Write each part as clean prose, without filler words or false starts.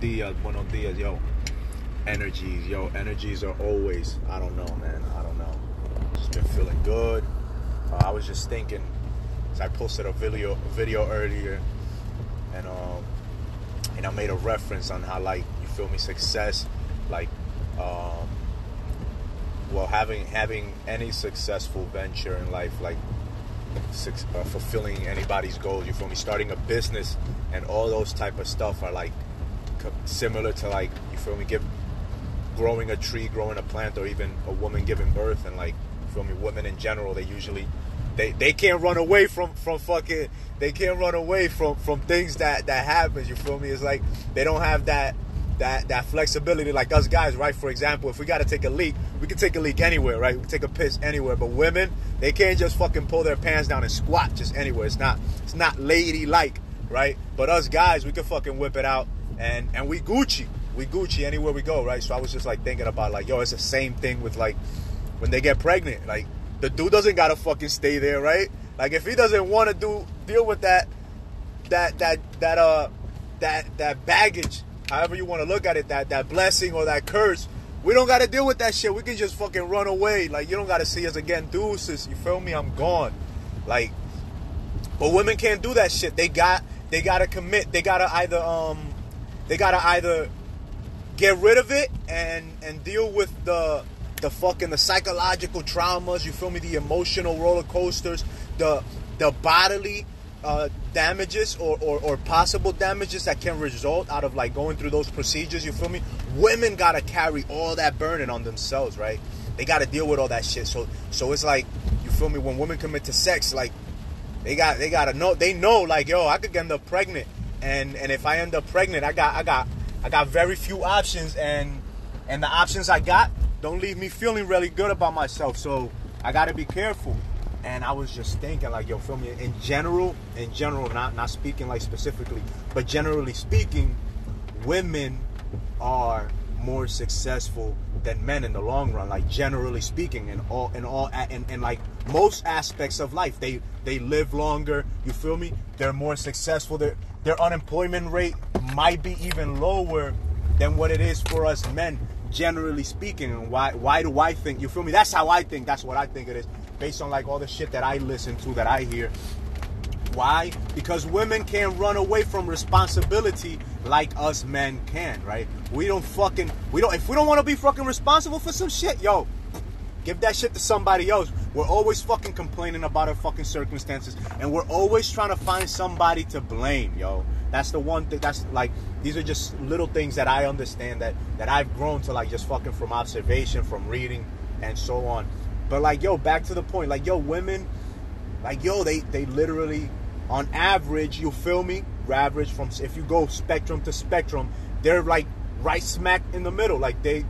Buenos dias, yo. Energies are always, I don't know, man. I don't know. Just been feeling good. I was just thinking, so I posted a video earlier, and I made a reference on how, like, you feel me, success, like, well, having any successful venture in life, like fulfilling anybody's goals, you feel me, starting a business and all those type of stuff are like similar to, like, you feel me, growing a tree, growing a plant, or even a woman giving birth. And, like, you feel me, women in general, they usually they can't run away from fucking, they can't run away from things that happens, you feel me. It's like they don't have that flexibility like us guys, right? For example, if we got to take a leak, we can take a leak anywhere, right? We can take a piss anywhere. But women, they can't just fucking pull their pants down and squat just anywhere. It's not ladylike, right? But us guys, we can fucking whip it out, and we Gucci anywhere we go, right? So I was just like thinking about, like, yo, it's the same thing with, like, when they get pregnant. Like, the dude doesn't gotta fucking stay there, right? Like, if he doesn't want to deal with that baggage, however you want to look at it, that blessing or that curse, we don't got to deal with that shit. We can just fucking run away. Like, you don't got to see us again. Deuces, you feel me? I'm gone. Like, but women can't do that shit. They got to commit. They got to either get rid of it and deal with the psychological traumas, you feel me? The emotional roller coasters, the bodily damages or possible damages that can result out of, like, going through those procedures, you feel me? Women gotta carry all that burden on themselves, right? They gotta deal with all that shit. So it's like, you feel me, when women commit to sex, like, they gotta know, they know, like, yo, I could end up pregnant, and if I end up pregnant, I got very few options, and the options I got don't leave me feeling really good about myself. So I gotta be careful. And I was just thinking, like, yo, feel me, in general, not speaking like specifically, but generally speaking, women are more successful than men in the long run. Like, generally speaking, in like most aspects of life, they live longer. You feel me? They're more successful. Their unemployment rate might be even lower than what it is for us men, generally speaking. And why do I think? You feel me? That's how I think. That's what I think it is, based on, like, all the shit that I listen to, that I hear. Why? Because women can't run away from responsibility like us men can, right? If we don't want to be fucking responsible for some shit, yo, give that shit to somebody else. We're always fucking complaining about our fucking circumstances, and we're always trying to find somebody to blame, yo. That's the one thing. That's, like, these are just little things that I understand, that I've grown to, like, just fucking from observation, from reading, and so on. But, like, yo, back to the point. Like, yo, women, like, yo, they literally, on average, you feel me? Average, from, if you go spectrum to spectrum, they're, like, right smack in the middle. Like, they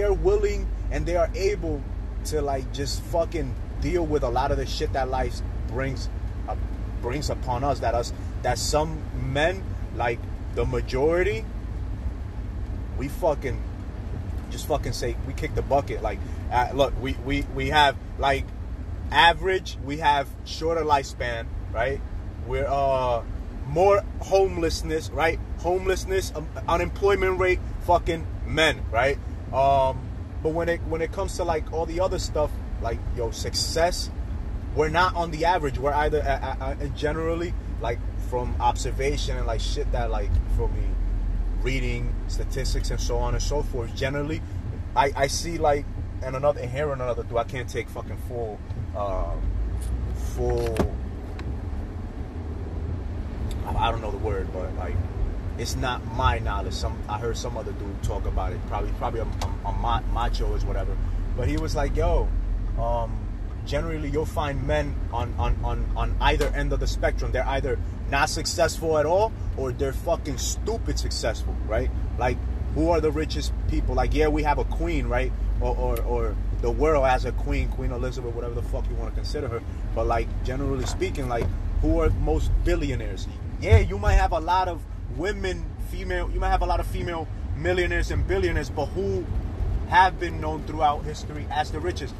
are willing and they are able to, like, just fucking deal with a lot of the shit that life brings upon us. That some men, like the majority, we fucking just fucking say we kick the bucket. Like, look, we have, like, average, we have shorter lifespan, right? We're more homelessness, right? Unemployment rate, fucking men, right? But when it comes to, like, all the other stuff, like, yo, success, we're not on the average. We're either generally, like, from observation and, like, shit that, like, for me, reading statistics and so on and so forth, generally I see, like, and here another dude, I can't take fucking full I don't know the word, but, like, it's not my knowledge. I heard some other dude talk about it, probably a macho is whatever, but he was like, yo, generally you'll find men on either end of the spectrum. They're either not successful at all, or they're fucking stupid successful, right? Like, who are the richest people? Like, yeah, we have a queen, right? Or the world has a queen, Queen Elizabeth, whatever the fuck you want to consider her. But, like, generally speaking, like, who are most billionaires? Yeah, you might have a lot of you might have a lot of female millionaires and billionaires, but who have been known throughout history as the richest?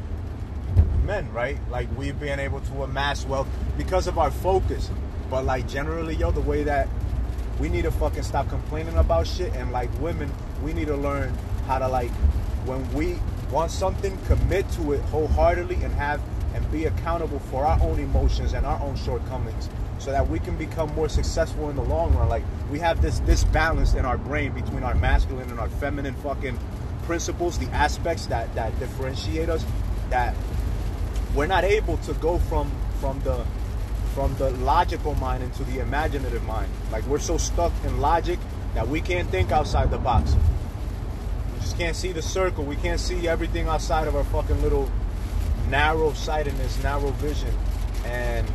Men, right? Like, we've been able to amass wealth because of our focus. But, like, generally, yo, the way that we need to fucking stop complaining about shit. And like women, we need to learn how to, like, when we want something, commit to it wholeheartedly and be accountable for our own emotions and our own shortcomings, so that we can become more successful in the long run. Like, we have this balance in our brain between our masculine and our feminine fucking principles, the aspects that differentiate us, that we're not able to go from the logical mind into the imaginative mind. Like, we're so stuck in logic that we can't think outside the box. We just can't see the circle. We can't see everything outside of our fucking little narrow-sightedness, narrow vision. And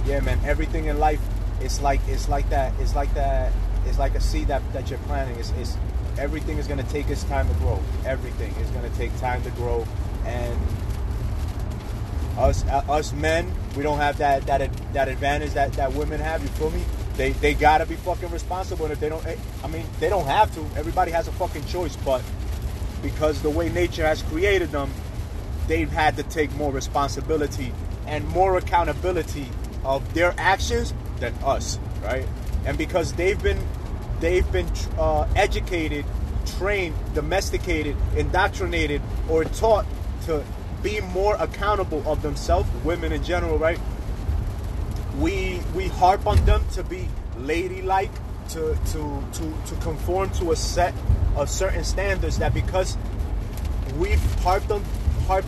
yeah, man, everything in life, it's like that. It's like a seed that you're planting. It's everything is gonna take its time to grow. Everything is gonna take time to grow. And us men, we don't have that advantage that women have. You feel me? They gotta be fucking responsible. And if they don't, I mean, they don't have to. Everybody has a fucking choice, but because the way nature has created them, they've had to take more responsibility and more accountability of their actions than us, right? And because they've been educated, trained, domesticated, indoctrinated, or taught to be more accountable of themselves, women in general, right? We harp on them to be ladylike, to conform to a set of certain standards, that because we've harped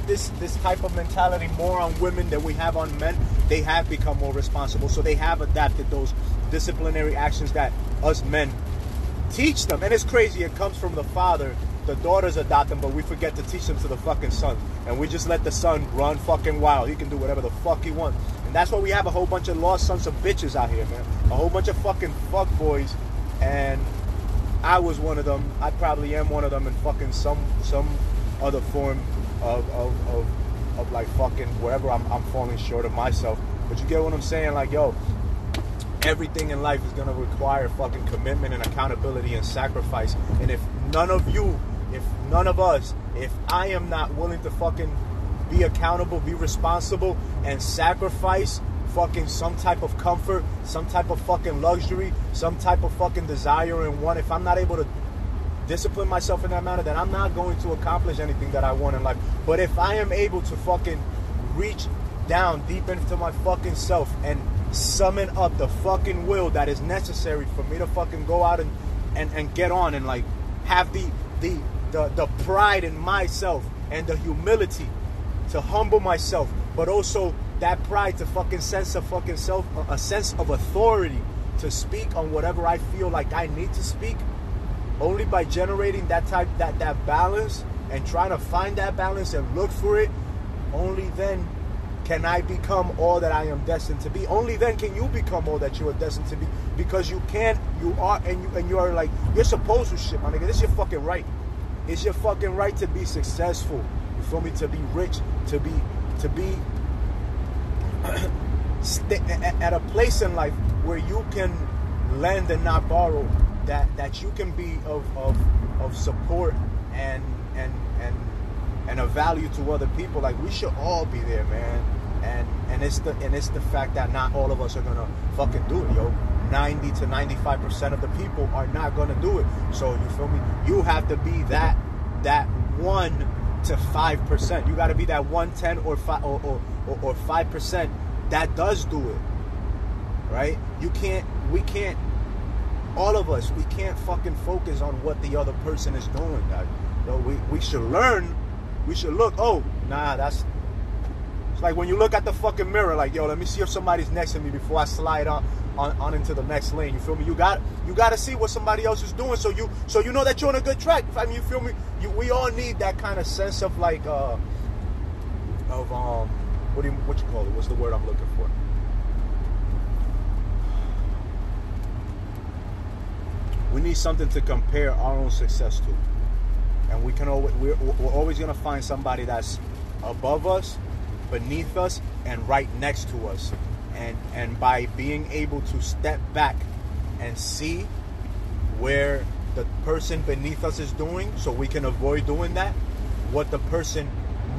this type of mentality more on women than we have on men, they have become more responsible. So they have adapted those disciplinary actions that us men teach them. And it's crazy, it comes from the father. The daughters adopt them, but we forget to teach them to the fucking son. And we just let the son run fucking wild. He can do whatever the fuck he wants. And that's why we have a whole bunch of lost sons of bitches out here, man. A whole bunch of fucking fuck boys. And I was one of them. I probably am one of them in fucking some other form of like fucking wherever I'm falling short of myself. But you get what I'm saying? Like, yo, everything in life is gonna require fucking commitment and accountability and sacrifice. And if none of us, if I am not willing to fucking be accountable, be responsible, and sacrifice fucking some type of comfort, some type of fucking luxury, some type of fucking desire and want, if I'm not able to discipline myself in that manner, then I'm not going to accomplish anything that I want in life. But if I am able to fucking reach down deep into my fucking self and summon up the fucking will that is necessary for me to fucking go out and get on, and like have the pride in myself and the humility to humble myself, but also that pride to fucking sense of fucking self, a sense of authority to speak on whatever I feel like I need to speak. Only by generating that balance and trying to find that balance and look for it, only then can I become all that I am destined to be. Only then can you become all that you are destined to be. Because you are like, you're supposed to shit, my nigga. This is your fucking right. It's your fucking right to be successful. You feel me? To be rich, to be at a place in life where you can lend and not borrow. That you can be of support and a value to other people. Like, we should all be there, man. And it's the fact that not all of us are gonna fucking do it, yo. 90 to 95% of the people are not gonna do it. So you feel me? You have to be that 1 to 5%. You got to be that 110 or 5% that does do it, right? We can't. All of us, we can't fucking focus on what the other person is doing. We should learn. We should look. Oh, nah, it's like when you look at the fucking mirror, like, yo, let me see if somebody's next to me before I slide on into the next lane. You feel me? You got to see what somebody else is doing, so you know that you're on a good track. I mean, you feel me? We all need that kind of sense of like what you call it? What's the word I'm looking for? We need something to compare our own success to, and we're always gonna find somebody that's above us, beneath us, and right next to us. And by being able to step back and see where the person beneath us is doing, so we can avoid doing that, what the person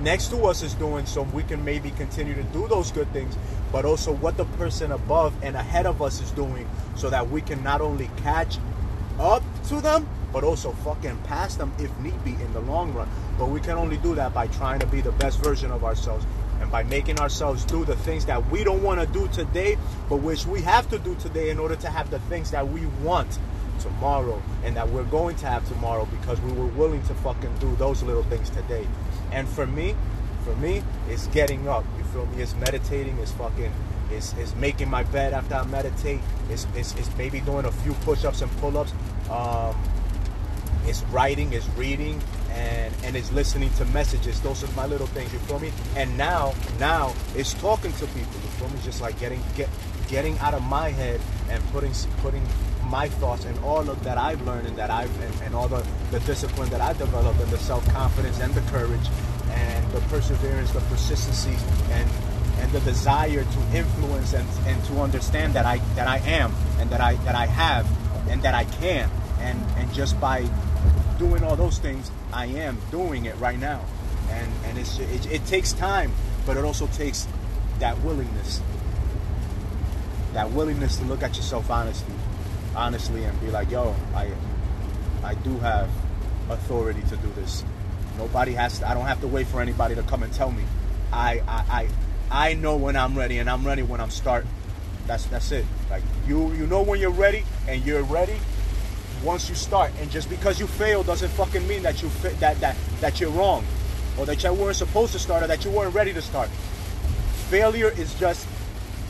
next to us is doing, so we can maybe continue to do those good things, but also what the person above and ahead of us is doing, so that we can not only catch up to them, but also fucking pass them if need be in the long run. But we can only do that by trying to be the best version of ourselves, and by making ourselves do the things that we don't want to do today, but which we have to do today in order to have the things that we want tomorrow, and that we're going to have tomorrow, because we were willing to fucking do those little things today. And for me, it's getting up. You feel me? It's meditating. It's fucking. It's making my bed after I meditate. It's maybe doing a few push-ups and pull-ups. It's writing. It's reading, and it's listening to messages. Those are my little things. You feel me? And now it's talking to people. You feel me? Just like getting out of my head and putting my thoughts and all of that I've learned and that and all the discipline that I've developed, and the self-confidence and the courage and the perseverance, the persistency, and the desire to influence and to understand that I am, and that I have, and that I can, and just by doing all those things, I am doing it right now. And it takes time, but it also takes that willingness to look at yourself honestly, and be like, yo, I do have authority to do this. Nobody has to. I don't have to wait for anybody to come and tell me. I know when I'm ready, and I'm ready when I'm starting. That's it. Like you know when you're ready, and you're ready once you start. And just because you fail doesn't fucking mean that that you're wrong, or that you weren't supposed to start, or that you weren't ready to start. Failure is just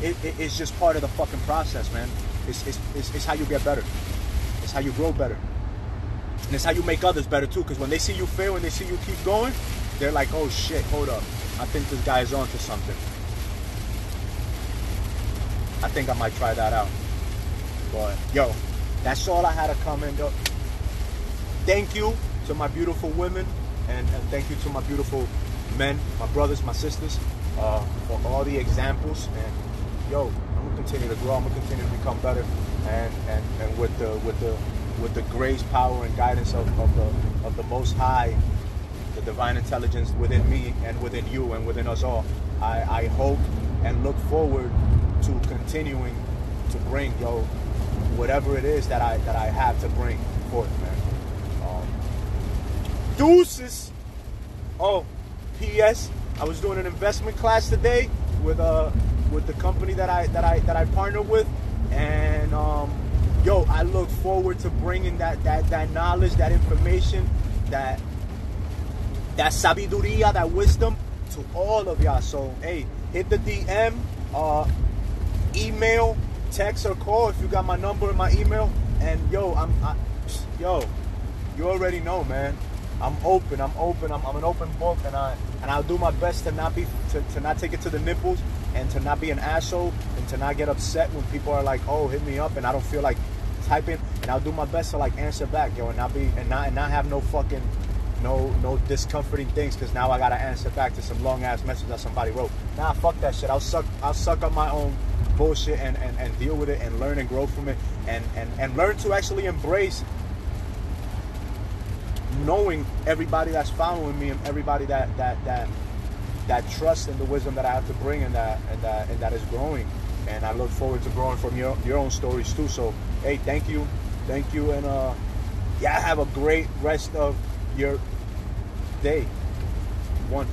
it's just part of the fucking process, man. It's how you get better. It's how you grow better. And it's how you make others better too, because when they see you fail and they see you keep going, they're like, oh shit, hold up. I think this guy is on to something. I think I might try that out. But yo, that's all I had to comment. Yo, thank you to my beautiful women, and thank you to my beautiful men, my brothers, my sisters, for all the examples. And yo, I'm gonna continue to grow. I'm gonna continue to become better, and with the grace, power, and guidance of the Most High, the divine intelligence within me and within you and within us all, I hope and look forward to continuing to bring, yo, whatever it is that I have to bring forth, man. Deuces. Oh, P.S. I was doing an investment class today with the company that I partner with, and yo, I look forward to bringing that knowledge, that information, that sabiduría, that wisdom to all of y'all. So hey, hit the DM, email, text, or call if you got my number and my email. And yo, you already know, man. I'm open. I'm an open book, and I'll do my best to not take it to the nipples, and to not be an asshole, and to not get upset when people are like, oh, hit me up, and I don't feel like typing. And I'll do my best to like answer back, yo, and not have no fucking no discomforting things, because now I gotta answer back to some long ass message that somebody wrote. Nah, fuck that shit. I'll suck up my own bullshit and deal with it, and learn and grow from it, and learn to actually embrace knowing everybody that's following me, and everybody that trusts in the wisdom that I have to bring, and that is growing. And I look forward to growing from your own stories too. So hey, thank you, and yeah, have a great rest of your day. One.